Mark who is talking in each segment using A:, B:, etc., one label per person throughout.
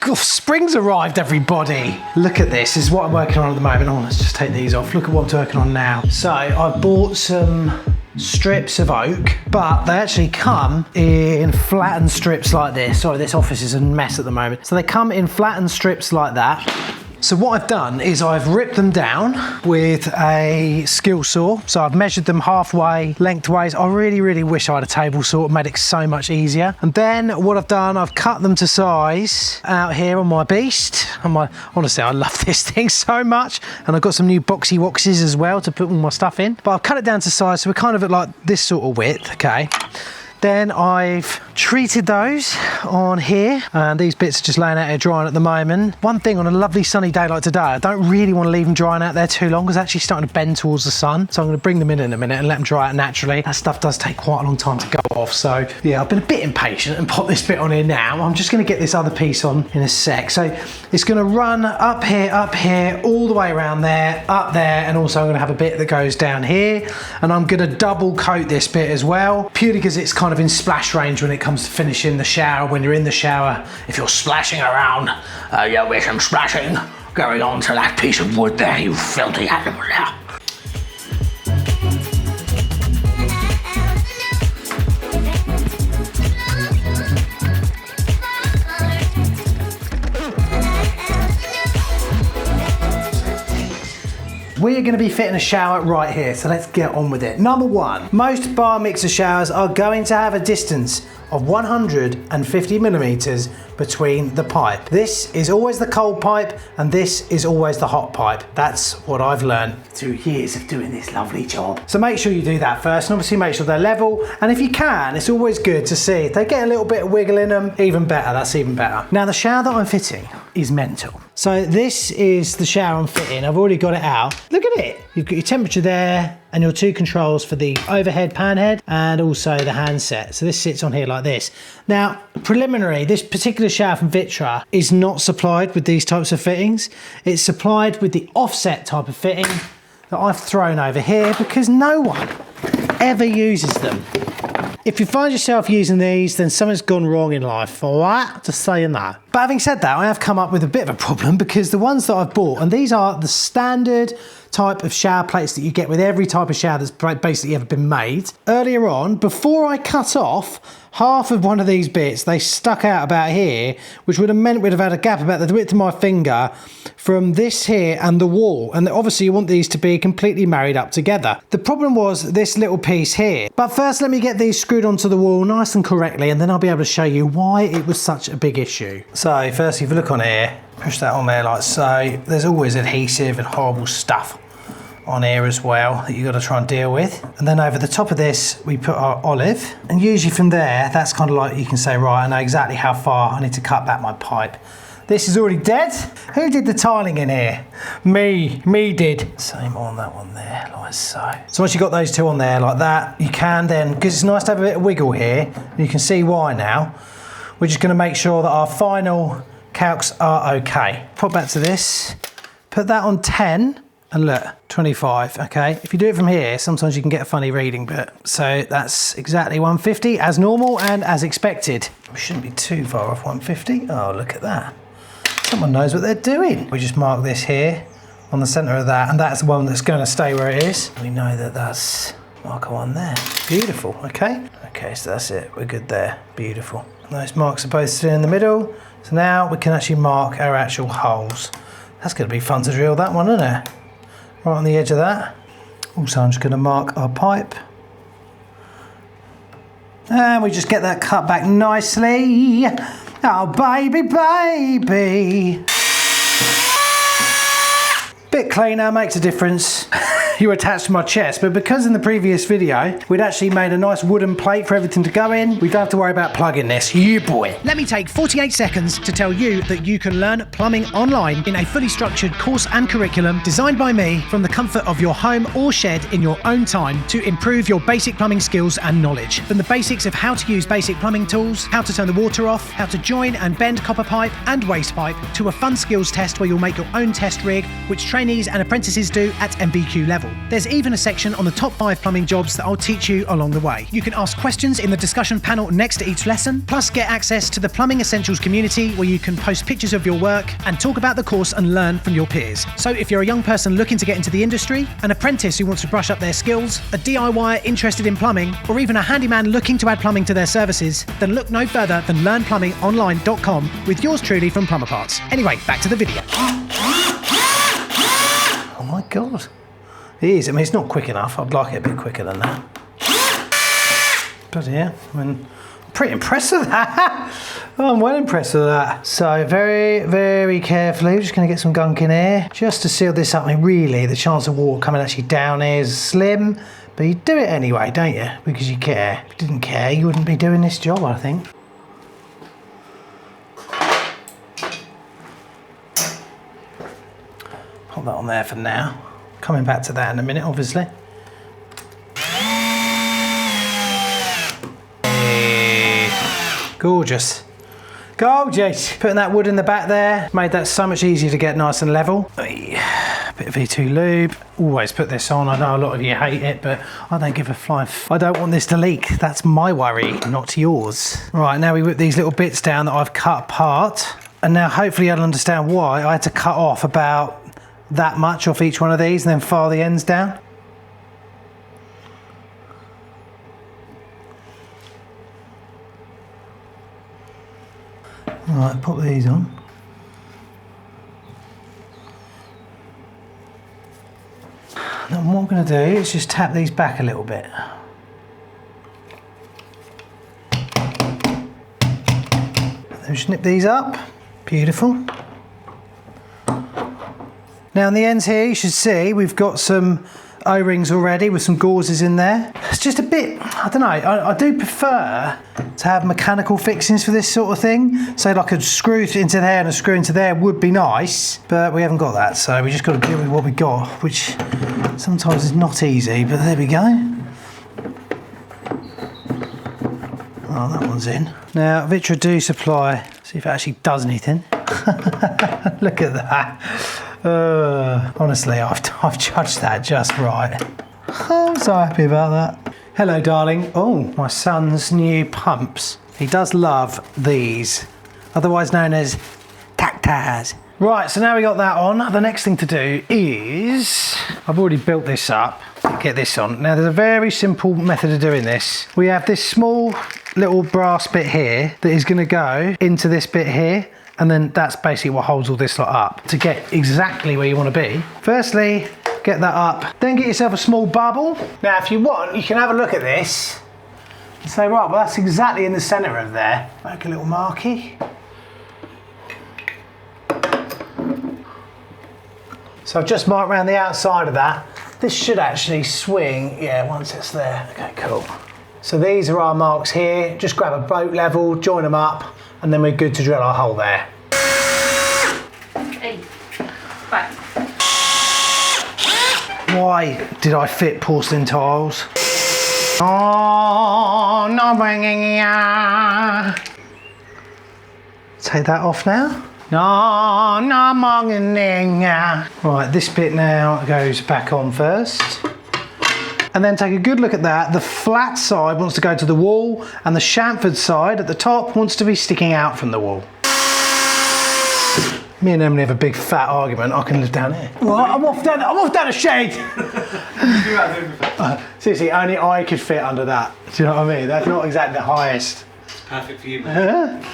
A: God, spring's arrived, everybody. Look at this. This is what I'm working on at the moment. Oh, let's just take these off. Look at what I'm working on now. So I bought some strips of oak, but they actually come in flattened strips like this. Sorry, this office is a mess at the moment. So they come in flattened strips like that. So what I've done is I've ripped them down with a skill saw. So I've measured them halfway, lengthways. I really wish I had a table saw. It made it so much easier. And then what I've done, I've cut them to size out here on my beast. Honestly, I love this thing so much. And I've got some new boxy boxes as well to put all my stuff in. But I've cut it down to size, so we're kind of at like this sort of width, okay? Then I've treated those on here, and these bits are just laying out here drying at the moment. One thing on a lovely sunny day like today, I don't really want to leave them drying out there too long because it's actually starting to bend towards the sun. So I'm going to bring them in a minute and let them dry out naturally. That stuff does take quite a long time to go off. So yeah, I've been a bit impatient and pop this bit on here now. I'm just going to get this other piece on in a sec. So it's going to run up here, all the way around there, up there, and also I'm going to have a bit that goes down here. And I'm going to double coat this bit as well, purely because it's kind of in splash range when it comes to finishing the shower. When you're in the shower, if you're splashing around, you'll be some splashing going on to that piece of wood there, you filthy animal now. We're going to be fitting a shower right here, so let's get on with it. Number one, most bar mixer showers are going to have a distance of 150 millimeters between the pipe. This is always the cold pipe and this is always the hot pipe. That's what I've learned through years of doing this lovely job. So make sure you do that first, and obviously make sure they're level. And if you can, it's always good to see if they get a little bit of wiggle in them, even better, that's even better. Now the shower that I'm fitting is mental. So this is the shower I'm fitting. I've already got it out. Look at it. You've got your temperature there and your two controls for the overhead pan head and also the handset. So this sits on here like this. Now, preliminary, this particular shower from Vitra is not supplied with these types of fittings. It's supplied with the offset type of fitting that I've thrown over here because no one ever uses them. If you find yourself using these, then something's gone wrong in life, all right? Just saying that. But having said that, I have come up with a bit of a problem because the ones that I've bought, and these are the standard type of shower plates that you get with every type of shower that's basically ever been made. Earlier on, before I cut off half of one of these bits, they stuck out about here, which would have meant we'd have had a gap about the width of my finger from this here and the wall. And obviously you want these to be completely married up together. The problem was this little piece here. But first, let me get these screwed onto the wall nice and correctly, and then I'll be able to show you why it was such a big issue. So first, if you look on here, push that on there like so. There's always adhesive and horrible stuff on here as well that you've got to try and deal with. And then over the top of this, we put our olive. And usually from there, that's kind of like you can say, right, I know exactly how far I need to cut back my pipe. This is already dead. Who did the tiling in here? Me did. Same on that one there, like so. So once you've got those two on there like that, you can then, because it's nice to have a bit of wiggle here, you can see why now. We're just gonna make sure that our final calcs are okay. Pop back to this, put that on 10, and look, 25, okay? If you do it from here, sometimes you can get a funny reading, but so that's exactly 150 as normal and as expected. We shouldn't be too far off 150. Oh, look at that. Someone knows what they're doing. We just mark this here on the center of that, and that's the one that's gonna stay where it is. We know that that's marker one there. Beautiful, okay? Okay, so that's it, we're good there, beautiful. Those marks are both still in the middle, so now we can actually mark our actual holes. That's gonna be fun to drill that one, isn't it? Right on the edge of that. Also, I'm just gonna mark our pipe. And we just get that cut back nicely. Oh, baby, baby. Bit cleaner, makes a difference. You attach to my chest, but because in the previous video we'd actually made a nice wooden plate for everything to go in, we don't have to worry about plugging this. You boy.
B: Let me take 48 seconds to tell you that you can learn plumbing online in a fully structured course and curriculum designed by me from the comfort of your home or shed in your own time to improve your basic plumbing skills and knowledge. From the basics of how to use basic plumbing tools, how to turn the water off, how to join and bend copper pipe and waste pipe, to a fun skills test where you'll make your own test rig, which trainees and apprentices do at MVQ level. There's even a section on the top 5 plumbing jobs that I'll teach you along the way. You can ask questions in the discussion panel next to each lesson, plus get access to the Plumbing Essentials community where you can post pictures of your work and talk about the course and learn from your peers. So if you're a young person looking to get into the industry, an apprentice who wants to brush up their skills, a DIYer interested in plumbing, or even a handyman looking to add plumbing to their services, then look no further than learnplumbingonline.com with yours truly from Plumber Parts. Anyway, back to the video.
A: Oh my God. It is. I mean, it's not quick enough. I'd like it a bit quicker than that. But yeah, I mean, I'm pretty impressed with that. Oh, I'm well impressed with that. So very, very carefully, we're just going to get some gunk in here just to seal this up. I mean, really, the chance of water coming actually down here is slim, but you do it anyway, don't you? Because you care. If you didn't care, you wouldn't be doing this job, I think. Pop that on there for now. Coming back to that in a minute, obviously. Gorgeous. Gorgeous. Putting that wood in the back there made that so much easier to get nice and level. Bit of V2 lube. Always put this on. I know a lot of you hate it, but I don't give a flying I don't want this to leak. That's my worry, not yours. Right, now we whip these little bits down that I've cut apart. And now hopefully you'll understand why I had to cut off about that much off each one of these and then file the ends down. Right, pop these on. Then what I'm going to do is just tap these back a little bit. Then snip these up. Beautiful. Now on the ends here, you should see we've got some O-rings already with some gauzes in there. It's just a bit, I don't know, I do prefer to have mechanical fixings for this sort of thing. So like a screw into there and a screw into there would be nice, but we haven't got that. So we just got to deal with what we got, which sometimes is not easy, but there we go. Oh, that one's in. Now, Vitra do supply, see if it actually does anything. Look at that. Honestly, I've judged that just right. Oh, I'm so happy about that. Hello, darling. Oh, my son's new pumps. He does love these, otherwise known as tactars. Right, so now we got that on. The next thing to do is, I've already built this up. Get this on. Now, there's a very simple method of doing this. We have this small little brass bit here that is going to go into this bit here. And then that's basically what holds all this lot up to get exactly where you want to be. Firstly, get that up, then get yourself a small bubble. Now, if you want, you can have a look at this and say, right, well, that's exactly in the center of there. Make a little marquee. So I've just marked around the outside of that. This should actually swing, yeah, once it's there. Okay, cool. So these are our marks here. Just grab a boat level, join them up, and then we're good to drill our hole there.
C: Hey, back.
A: Why did I fit porcelain tiles? Oh, no bringing ya. Take that off now. No, no bringing ya. Right, this bit now goes back on first. And then take a good look at that. The flat side wants to go to the wall and the chamfered side at the top wants to be sticking out from the wall. Me and Emily have a big fat argument. I can live down here. Well, I'm off down a shade. Seriously, only I could fit under that. Do you know what I mean? That's not exactly the highest.
D: It's perfect for you, man.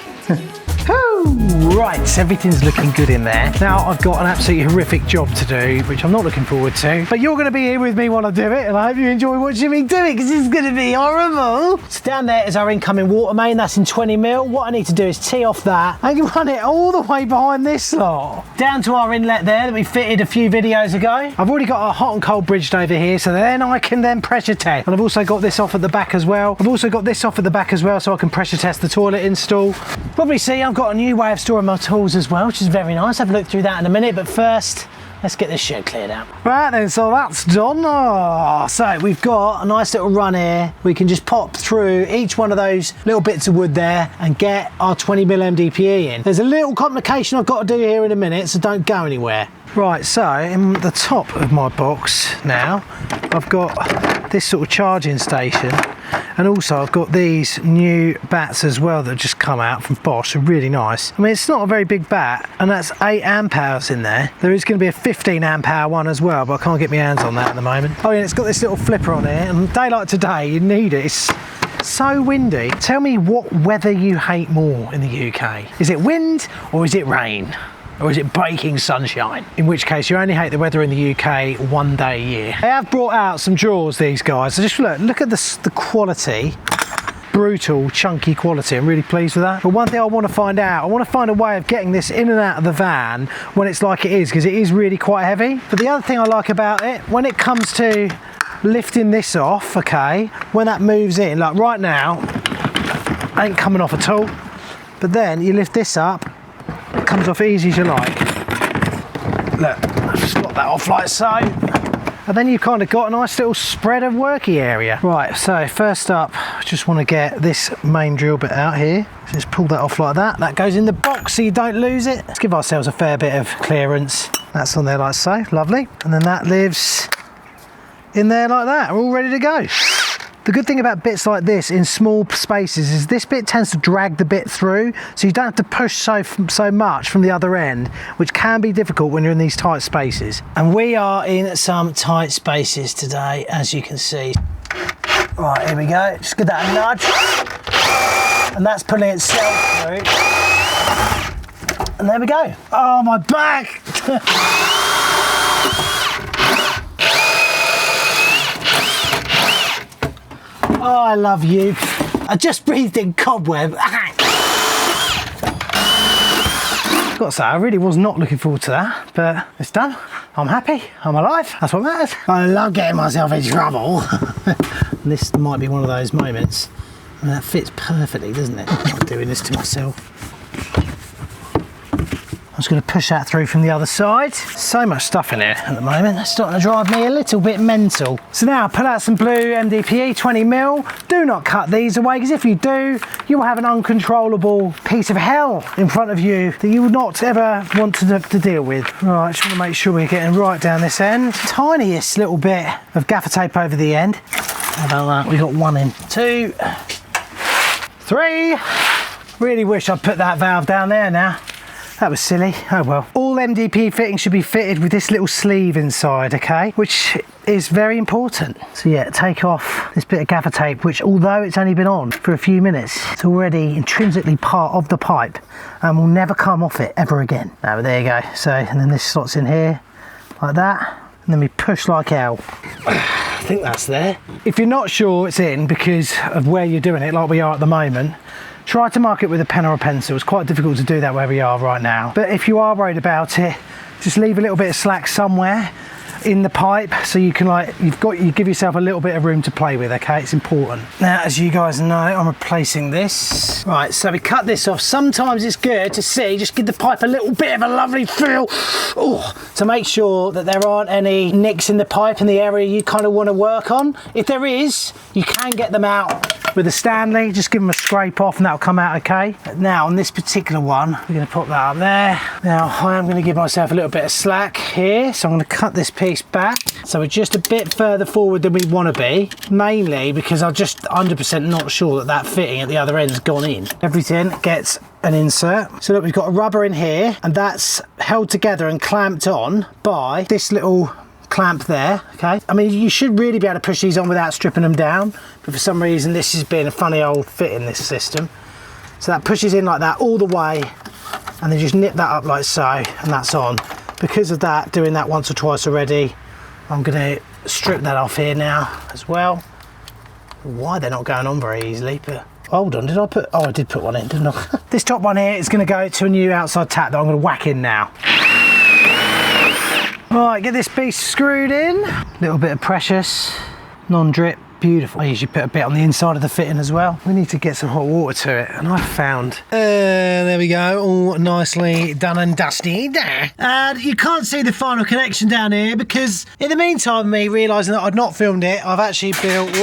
A: Oh, right, everything's looking good in there. Now I've got an absolutely horrific job to do, which I'm not looking forward to. But you're going to be here with me while I do it, and I hope you enjoy watching me do it, because it's going to be horrible. So down there is our incoming water main. That's in 20mm. What I need to do is tee off that and run it all the way behind this lot. Down to our inlet there that we fitted a few videos ago. I've already got our hot and cold bridged over here, so then I can then pressure test. And I've also got this off at the back as well. I've also got this off at the back as well, so I can pressure test the toilet install. Probably see I've got a new way of storing my tools as well, which is very nice. I've looked through that in a minute, but first let's get this shed cleared out. Right then, so that's done. Oh, so we've got a nice little run here. We can just pop through each one of those little bits of wood there and get our 20mm MDPE in. There's a little complication I've got to do here in a minute, so don't go anywhere. Right, so in the top of my box now, I've got this sort of charging station, and also I've got these new bats as well that have just come out from Bosch. They're really nice. I mean, it's not a very big bat, and that's 8 amp hours in there. There is going to be a 15 amp hour one as well, but I can't get my hands on that at the moment. Oh yeah, it's got this little flipper on here, and a day like today, you need it. It's so windy. Tell me what weather you hate more in the UK. Is it wind or is it rain? Or is it baking sunshine? In which case you only hate the weather in the UK one day a year. They have brought out some drawers, these guys. So just look at the quality. Brutal, chunky quality. I'm really pleased with that. But one thing I want to find out, I want to find a way of getting this in and out of the van when it's like it is, because it is really quite heavy. But the other thing I like about it, when it comes to lifting this off, okay, when that moves in, like right now, ain't coming off at all. But then you lift this up, it comes off easy as you like. Look, just got that off like so. And then you've kind of got a nice little spread of worky area. Right, so first up, I just want to get this main drill bit out here. So just pull that off like that. That goes in the box so you don't lose it. Let's give ourselves a fair bit of clearance. That's on there like so, lovely. And then that lives in there like that. We're all ready to go. The good thing about bits like this in small spaces is this bit tends to drag the bit through, so you don't have to push so much from the other end, which can be difficult when you're in these tight spaces. And we are in some tight spaces today, as you can see. Right, here we go. Just give that a nudge. And that's pulling itself through. And there we go. Oh, my back! Oh, I love you. I just breathed in cobweb. Got to say, I really was not looking forward to that, but it's done. I'm happy. I'm alive. That's what matters. I love getting myself in trouble. And this might be one of those moments. I mean, that fits perfectly, doesn't it? I'm doing this to myself. I'm just going to push that through from the other side. So much stuff in here at the moment. It's starting to drive me a little bit mental. So now pull out some blue MDPE 20mm. Do not cut these away, because if you do, you will have an uncontrollable piece of hell in front of you that you would not ever want to deal with. Right, just want to make sure we're getting right down this end. Tiniest little bit of gaffer tape over the end. How about that? We've got 1 in, 2, 3. Really wish I'd put that valve down there now. That was silly, oh well. All MDPE fittings should be fitted with this little sleeve inside, okay? Which is very important. So yeah, take off this bit of gaffer tape, which although it's only been on for a few minutes, it's already intrinsically part of the pipe and will never come off it ever again. No, but there you go. So, and then this slots in here, like that. And then we push like hell. I think that's there. If you're not sure it's in because of where you're doing it, like we are at the moment, try to mark it with a pen or a pencil. It's quite difficult to do that where we are right now. But if you are worried about it, just leave a little bit of slack somewhere in the pipe so you can you give yourself a little bit of room to play with, okay? It's important. Now, as you guys know, I'm replacing this. Right, so we cut this off. Sometimes it's good to see, just give the pipe a little bit of a lovely feel, to make sure that there aren't any nicks in the pipe in the area you kind of want to work on. If there is, you can get them out with a Stanley. Just give them a scrape off and that'll come out okay. But now on this particular one, we're going to pop that up there. Now I am going to give myself a little bit of slack here, so I'm going to cut this piece back so we're just a bit further forward than we want to be, mainly because I'm just 100% not sure that that fitting at the other end's gone in. Everything gets an insert. So look, we've got a rubber in here and that's held together and clamped on by this little clamp there, okay? I mean, you should really be able to push these on without stripping them down, but for some reason this has been a funny old fit in this system. So that pushes in like that all the way, and then just nip that up like so, and that's on. Because of that, doing that once or twice already, I'm gonna strip that off here now as well. Why they're not going on very easily, but hold on, did I put, oh I did put one in, didn't I? This top one here is gonna go to a new outside tap that I'm gonna whack in now. Right, get this beast screwed in. Little bit of precious, non-drip Beautiful. I usually put a bit on the inside of the fitting as well. We need to get some hot water to it, and I found. There we go, all nicely done and dusty there. And you can't see the final connection down here because in the meantime, me realising that I'd not filmed it, I've actually built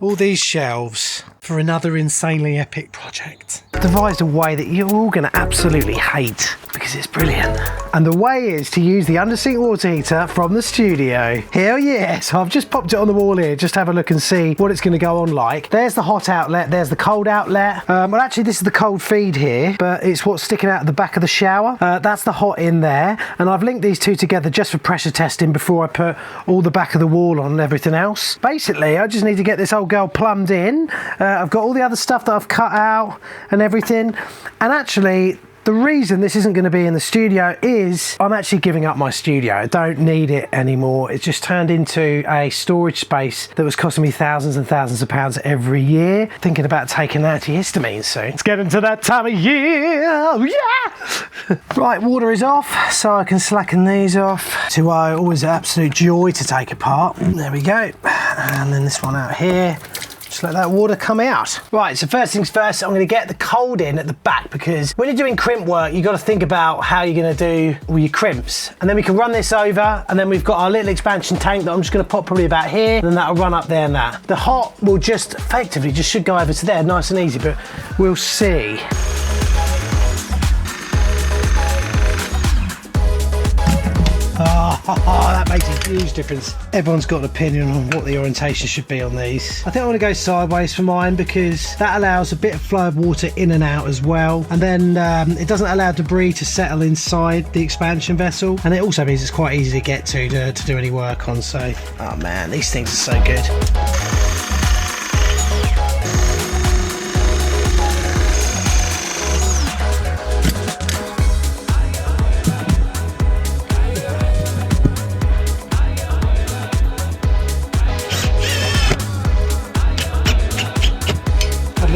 A: all these shelves for another insanely epic project. Devised a way that you're all going to absolutely hate because it's brilliant. And the way is to use the under-sink water heater from the studio. Hell yeah! So I've just popped it on the wall here, just to have a look and see what it's going to go on like. There's the hot outlet, there's the cold outlet. Well, actually this is the cold feed here, but it's what's sticking out of the back of the shower. That's the hot in there. And I've linked these two together just for pressure testing before I put all the back of the wall on and everything else. Basically, I just need to get this old girl plumbed in. I've got all the other stuff that I've cut out and everything. And actually, the reason this isn't going to be in the studio is I'm actually giving up my studio. I don't need it anymore. It's just turned into a storage space that was costing me thousands and thousands of pounds every year. Thinking about taking that antihistamine soon. Let's get into that time of year. Yeah! Right, water is off, so I can slacken these off. To always an absolute joy to take apart. There we go. And then this one out here. Just let that water come out. Right, so first things first, I'm gonna get the cold in at the back because when you're doing crimp work, you've got to think about how you're gonna do all your crimps. And then we can run this over, and then we've got our little expansion tank that I'm just gonna pop probably about here, and then that'll run up there and that. The hot will just effectively just should go over to there, nice and easy, but we'll see. Oh, that makes a huge difference. Everyone's got an opinion on what the orientation should be on these. I think I want to go sideways for mine because that allows a bit of flow of water in and out as well. And then it doesn't allow debris to settle inside the expansion vessel. And it also means it's quite easy to get to do any work on. So, oh man, these things are so good.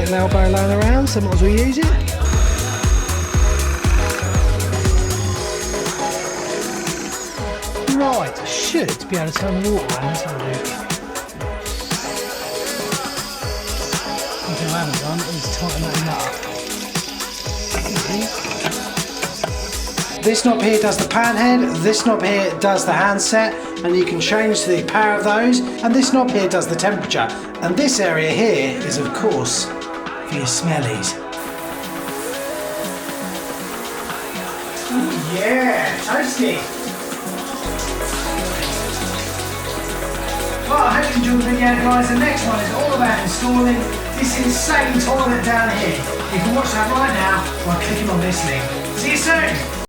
A: Elbow laying around, so might as well use it. Right, I should be able to turn the water on. Let's have a look. One thing I haven't done is tighten that nut. This knob here does the pan head, this knob here does the handset, and you can change the power of those, and this knob here does the temperature. And this area here is, of course, for your smellies. Ooh, yeah, toasty. Well, I hope you enjoyed the video, guys. The next one is all about installing this insane toilet down here. You can watch that right now by clicking on this link. See you soon.